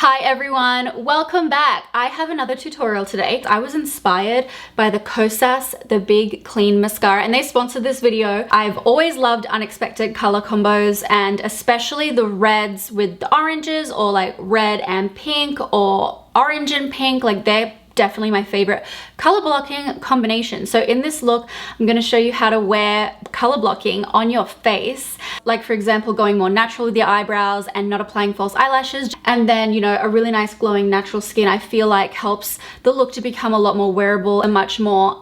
Hi everyone, welcome back. I have another tutorial today. I was inspired by the Kosas, the Big Clean Mascara, and they sponsored this video. I've always loved unexpected color combos, and especially the reds with the oranges, or like red and pink, or orange and pink. Like, they're definitely my favorite color blocking combination. So in this look, I'm going to show you how to wear color blocking on your face. Like, for example, going more natural with your eyebrows and not applying false eyelashes. And then, you know, a really nice glowing natural skin, I feel like helps the look to become a lot more wearable, a much more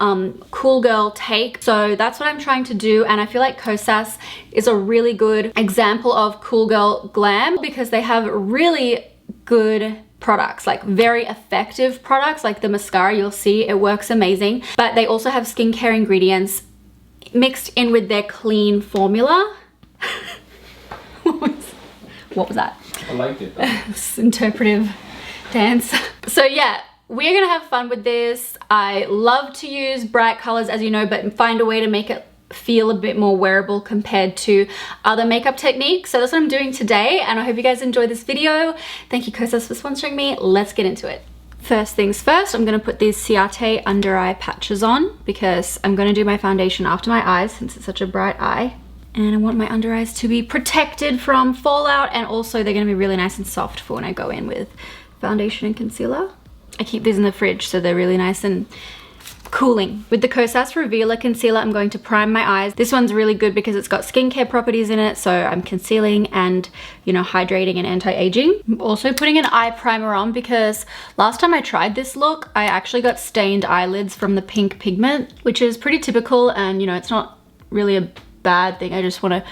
cool girl take. So that's what I'm trying to do. And I feel like Kosas is a really good example of cool girl glam because they have really good products, like very effective products. Like the mascara, you'll see it works amazing, but they also have skincare ingredients mixed in with their clean formula. What was that? I liked it. This interpretive dance. So yeah, we're gonna have fun with this. I love to use bright colors, as you know, but find a way to make it feel a bit more wearable compared to other makeup techniques. So that's what I'm doing today, and I hope you guys enjoy this video. Thank you, Kosas, for sponsoring me. Let's get into it. First things first, I'm gonna put these Ciate under eye patches on because I'm gonna do my foundation after my eyes since it's such a bright eye. And I want my under eyes to be protected from fallout, and also they're gonna be really nice and soft for when I go in with foundation and concealer. I keep these in the fridge so they're really nice and cooling. With the Kosas Revealer Concealer, I'm going to prime my eyes. This one's really good because it's got skincare properties in it, so I'm concealing and, you know, hydrating and anti-aging. I'm also putting an eye primer on because last time I tried this look, I actually got stained eyelids from the pink pigment, which is pretty typical, and, you know, it's not really a bad thing. I just want to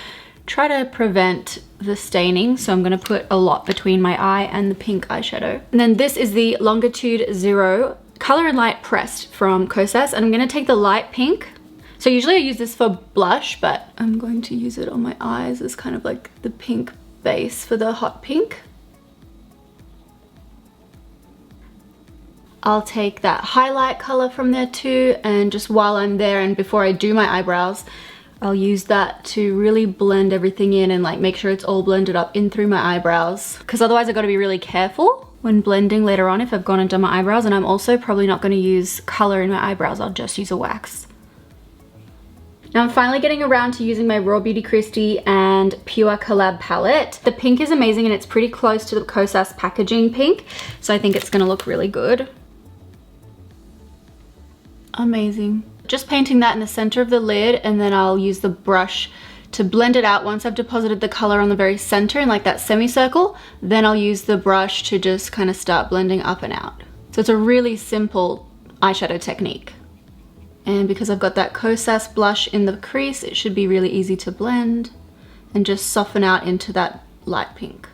try to prevent the staining, so I'm going to put a lot between my eye and the pink eyeshadow. And then this is the Longitude Zero Color and Light Pressed from Kosas, and I'm going to take the light pink. So usually I use this for blush, but I'm going to use it on my eyes as kind of like the pink base for the hot pink. I'll take that highlight color from there too, and just while I'm there and before I do my eyebrows, I'll use that to really blend everything in and like make sure it's all blended up in through my eyebrows, because otherwise I've got to be really careful when blending later on if I've gone and done my eyebrows. And I'm also probably not going to use color in my eyebrows, I'll just use a wax. Now I'm finally getting around to using my Raw Beauty Kristi and Pure Collab palette. The pink is amazing and it's pretty close to the Kosas packaging pink, so I think it's going to look really good. Amazing. Just painting that in the center of the lid, and then I'll use the brush to blend it out. Once I've deposited the color on the very center in like that semicircle, then I'll use the brush to just kind of start blending up and out. So it's a really simple eyeshadow technique. And because I've got that Kosas blush in the crease, it should be really easy to blend and just soften out into that light pink.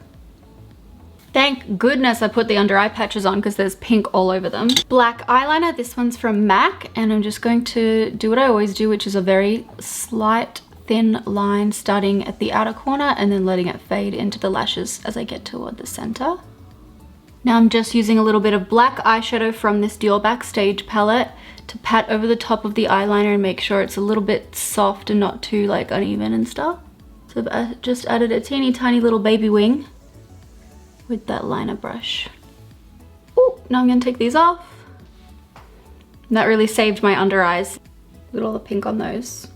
Thank goodness I put the under eye patches on because there's pink all over them. Black eyeliner, this one's from MAC, and I'm just going to do what I always do, which is a very slight thin line starting at the outer corner and then letting it fade into the lashes as I get toward the center. Now I'm just using a little bit of black eyeshadow from this Dior Backstage palette to pat over the top of the eyeliner and make sure it's a little bit soft and not too like uneven and stuff. So I've just added a teeny tiny little baby wing with that liner brush. Oh, now I'm gonna take these off. And that really saved my under eyes with all the pink on those.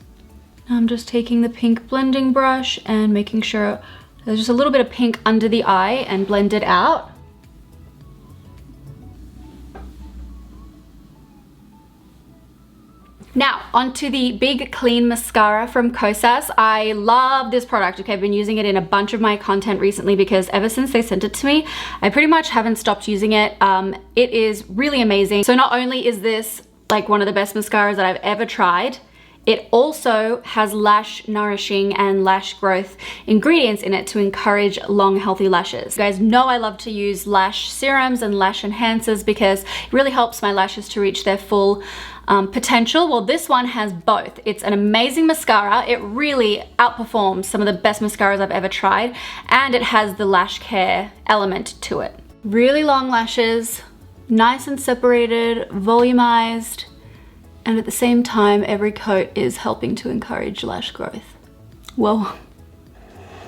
I'm just taking the pink blending brush and making sure there's just a little bit of pink under the eye and blend it out. Now, onto the Big Clean Mascara from Kosas. I love this product. Okay, I've been using it in a bunch of my content recently because ever since they sent it to me, I pretty much haven't stopped using it. It is really amazing. So not only is this like one of the best mascaras that I've ever tried, it also has lash nourishing and lash growth ingredients in it to encourage long, healthy lashes. You guys know I love to use lash serums and lash enhancers because it really helps my lashes to reach their full potential. Well, this one has both. It's an amazing mascara. It really outperforms some of the best mascaras I've ever tried, and it has the lash care element to it. Really long lashes, nice and separated, volumized, and at the same time, every coat is helping to encourage lash growth. Whoa.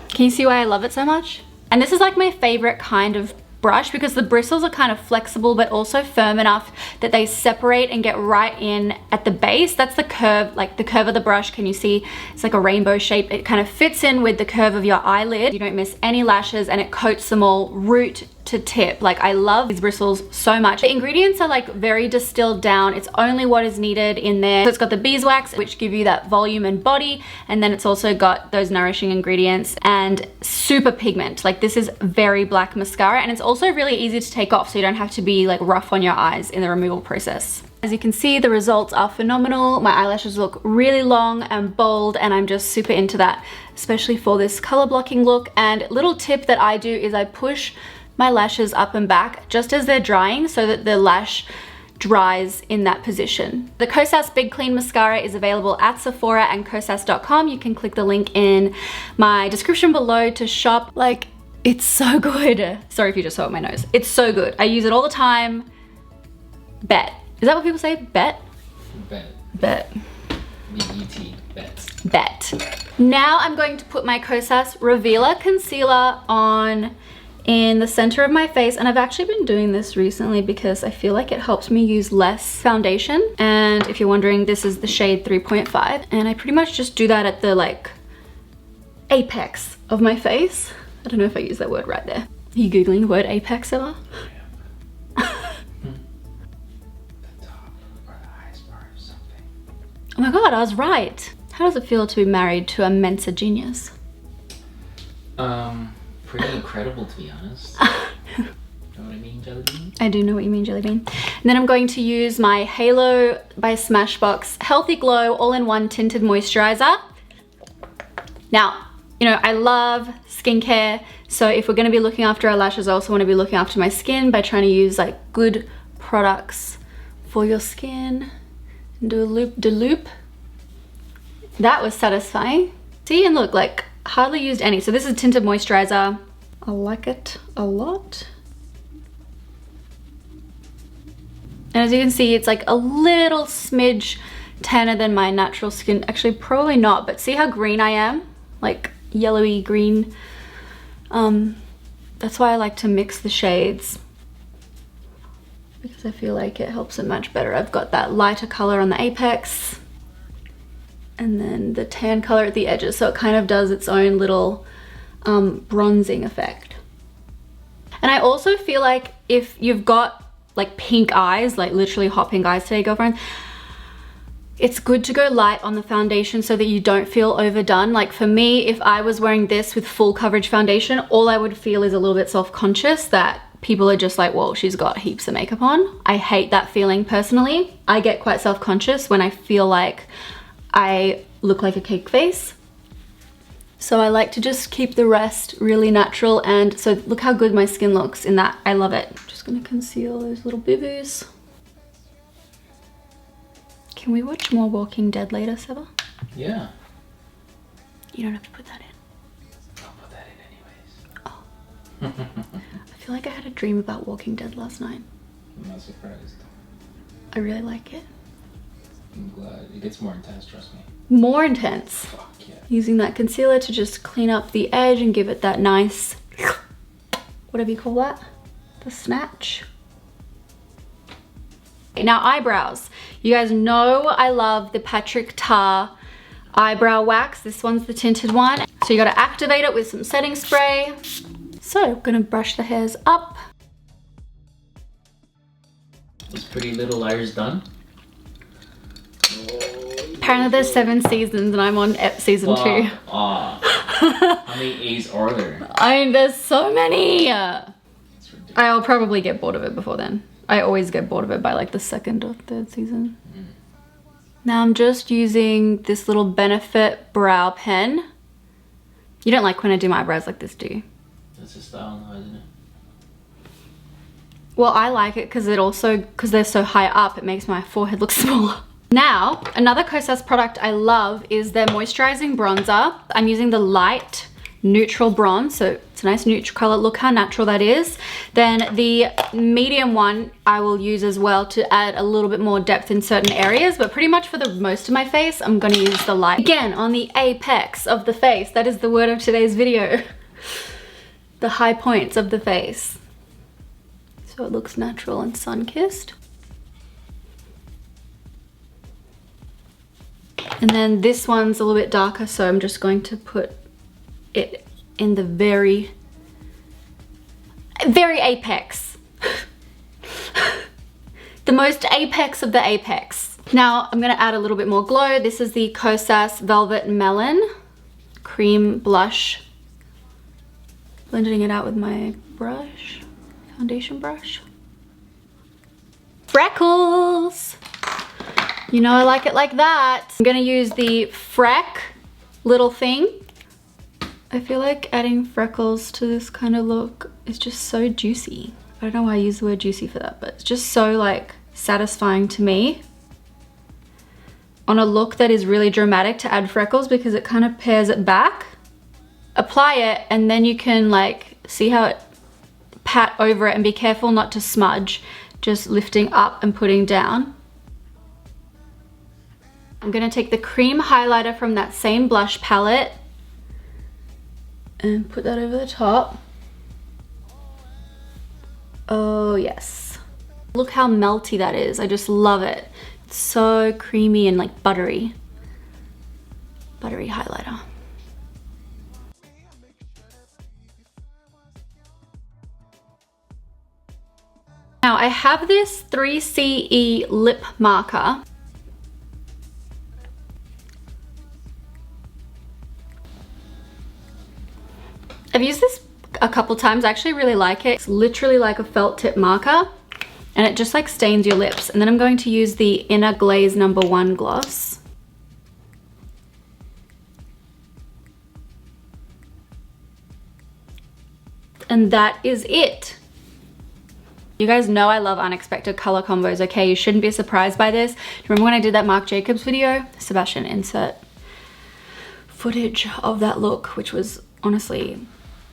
Can you see why I love it so much? And this is like my favorite kind of brush because the bristles are kind of flexible but also firm enough that they separate and get right in at the base. That's the curve, like the curve of the brush. Can you see? It's like a rainbow shape. It kind of fits in with the curve of your eyelid. You don't miss any lashes and it coats them all root to tip. Like, I love these bristles so much. The ingredients are like very distilled down. It's only what is needed in there. So it's got the beeswax, which give you that volume and body, and then it's also got those nourishing ingredients and super pigment. Like, this is very black mascara, and it's also really easy to take off, so you don't have to be like rough on your eyes in the removal process. As you can see, the results are phenomenal. My eyelashes look really long and bold, and I'm just super into that, especially for this color blocking look. And little tip that I do is I push my lashes up and back just as they're drying so that the lash dries in that position. The Kosas Big Clean Mascara is available at Sephora and kosas.com. You can click the link in my description below to shop. Like, it's so good. Sorry if you just saw it my nose. It's so good. I use it all the time. Bet. Is that what people say? Bet? Bet. Bet. B-E-T. Bet. Bet. Now I'm going to put my Kosas Revealer Concealer on in the center of my face, and I've actually been doing this recently because I feel like it helps me use less foundation. And if you're wondering, this is the shade 3.5, and I pretty much just do that at the like apex of my face. I don't know if I used that word right there. Are you googling the word apex ever? The top or the highest part of something. Oh my god, I was right. How does it feel to be married to a Mensa genius? Pretty incredible, to be honest. Know what I mean, Jelly Bean? I do know what you mean, Jelly Bean. And then I'm going to use my Halo by Smashbox Healthy Glow All-in-One Tinted Moisturizer. Now, you know, I love skincare, so if we're gonna be looking after our lashes, I also wanna be looking after my skin by trying to use like good products for your skin. Do a loop-de-loop. That was satisfying. See, and look, like, hardly used any. So this is Tinted Moisturizer. I like it a lot. And as you can see, it's like a little smidge tanner than my natural skin. Actually, probably not, but see how green I am? Like yellowy green. That's why I like to mix the shades, because I feel like it helps it match better. I've got that lighter color on the apex, and then the tan color at the edges, so it kind of does its own little bronzing effect. And I also feel like if you've got like pink eyes, like literally hot pink eyes today, girlfriend, it's good to go light on the foundation so that you don't feel overdone. Like for me, if I was wearing this with full coverage foundation, all I would feel is a little bit self-conscious that people are just like, well, she's got heaps of makeup on. I hate that feeling personally. I get quite self-conscious when I feel like I look like a cake face. So I like to just keep the rest really natural, and so look how good my skin looks in that. I love it. Just gonna conceal those little boo-boos. Can we watch more Walking Dead later, Seba? Yeah. You don't have to put that in. I'll put that in anyways. Oh. I feel like I had a dream about Walking Dead last night. I'm not surprised. I really like it. I'm glad. It gets more intense, trust me. More intense. Fuck yeah. Using that concealer to just clean up the edge and give it that nice, whatever you call that, the snatch. Now eyebrows. You guys know I love the Patrick Tar eyebrow wax. This one's the tinted one. So you gotta activate it with some setting spray. So I'm gonna brush the hairs up. Is Pretty Little Liars done? Apparently there's 7 seasons and I'm on season 2. How many A's are there? I mean, there's so many. I'll probably get bored of it before then. I always get bored of it by like the 2nd or 3rd season. Now I'm just using this little Benefit brow pen. You don't like when I do my eyebrows like this, do you? That's a style now, isn't it? Well, I like it because they're so high up, it makes my forehead look smaller. Now, another Kosas product I love is their Moisturizing Bronzer. I'm using the light neutral bronze, so it's a nice neutral color. Look how natural that is. Then the medium one I will use as well to add a little bit more depth in certain areas, but pretty much for the most of my face, I'm gonna use the light. Again, on the apex of the face. That is the word of today's video. The high points of the face. so it looks natural and sun-kissed. And then this one's a little bit darker, so I'm just going to put it in the very apex. The most apex of the apex. Now I'm gonna add a little bit more glow. This is the Kosas Velvet Melon Cream Blush. Blending it out with my brush, foundation brush. Freckles! You know I like it like that. I'm gonna use the Freck little thing. I feel like adding freckles to this kind of look is just so juicy. I don't know why I use the word juicy for that, but it's just so like satisfying to me on a look that is really dramatic to add freckles, because it kind of pairs it back. Apply it and then you can like see how it pat over it, and be careful not to smudge, just lifting up and putting down. I'm gonna take the cream highlighter from that same blush palette and put that over the top. Oh yes. Look how melty that is. I just love it. It's so creamy and like buttery. Buttery highlighter. Now I have this 3CE lip marker. I've used this a couple times. I actually really like it. It's literally like a felt tip marker and it just like stains your lips. And then I'm going to use the Inner Glaze No. 1 gloss. And that is it. You guys know I love unexpected color combos, okay? You shouldn't be surprised by this. Remember when I did that Marc Jacobs video? Sebastian, insert footage of that look, which was honestly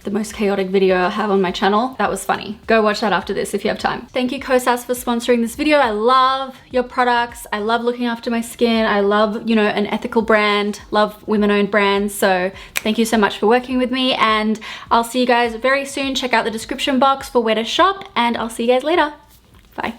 the most chaotic video I have on my channel. That was funny. Go watch that after this if you have time. Thank you Kosas for sponsoring this video. I love your products. I love looking after my skin. I love, you know, an ethical brand, love women-owned brands. So thank you so much for working with me, and I'll see you guys very soon. Check out the description box for where to shop, and I'll see you guys later. Bye.